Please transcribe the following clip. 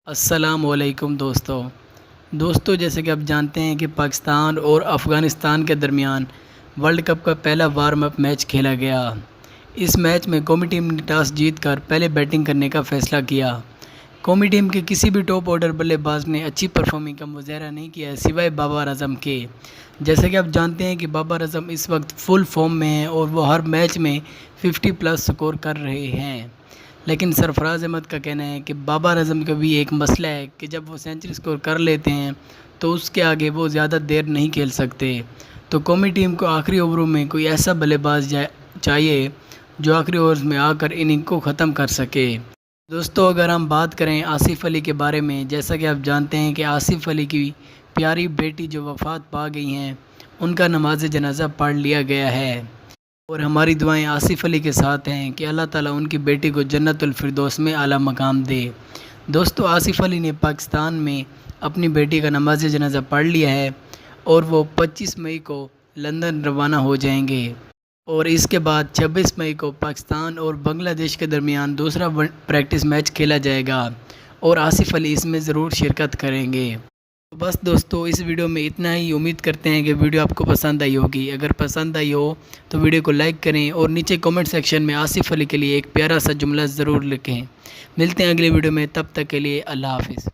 السلام علیکم دوستو جیسے کہ آپ جانتے ہیں کہ پاکستان اور افغانستان کے درمیان ورلڈ کپ کا پہلا وارم اپ میچ کھیلا گیا۔ اس میچ میں قومی ٹیم نے ٹاس جیت کر پہلے بیٹنگ کرنے کا فیصلہ کیا۔ قومی ٹیم کے کسی بھی ٹاپ آرڈر بلے باز نے اچھی پرفارمنگ کا مظاہرہ نہیں کیا ہے سوائے بابر اعظم کے۔ جیسے کہ آپ جانتے ہیں کہ بابر اعظم اس وقت فل فارم میں ہیں اور وہ ہر میچ میں 50+ سکور کر رہے ہیں، لیکن سرفراز احمد کا کہنا ہے کہ بابر اعظم کا بھی ایک مسئلہ ہے کہ جب وہ سینچری سکور کر لیتے ہیں تو اس کے آگے وہ زیادہ دیر نہیں کھیل سکتے، تو قومی ٹیم کو آخری اووروں میں کوئی ایسا بلے باز چاہیے جو آخری اوورز میں آ کر اننگ کو ختم کر سکے۔ دوستو اگر ہم بات کریں آصف علی کے بارے میں، جیسا کہ آپ جانتے ہیں کہ آصف علی کی پیاری بیٹی جو وفات پا گئی ہیں ان کا نماز جنازہ پڑھ لیا گیا ہے، اور ہماری دعائیں آصف علی کے ساتھ ہیں کہ اللہ تعالیٰ ان کی بیٹی کو جنت الفردوس میں اعلیٰ مقام دے۔ دوستو آصف علی نے پاکستان میں اپنی بیٹی کا نماز جنازہ پڑھ لیا ہے اور وہ 25 مئی کو لندن روانہ ہو جائیں گے، اور اس کے بعد 26 مئی کو پاکستان اور بنگلہ دیش کے درمیان دوسرا پریکٹس میچ کھیلا جائے گا اور آصف علی اس میں ضرور شرکت کریں گے۔ بس دوستو اس ویڈیو میں اتنا ہی، امید کرتے ہیں کہ ویڈیو آپ کو پسند آئی ہوگی۔ اگر پسند آئی ہو تو ویڈیو کو لائک کریں اور نیچے کمنٹ سیکشن میں آصف علی کے لیے ایک پیارا سا جملہ ضرور لکھیں۔ ملتے ہیں اگلے ویڈیو میں، تب تک کے لیے اللہ حافظ۔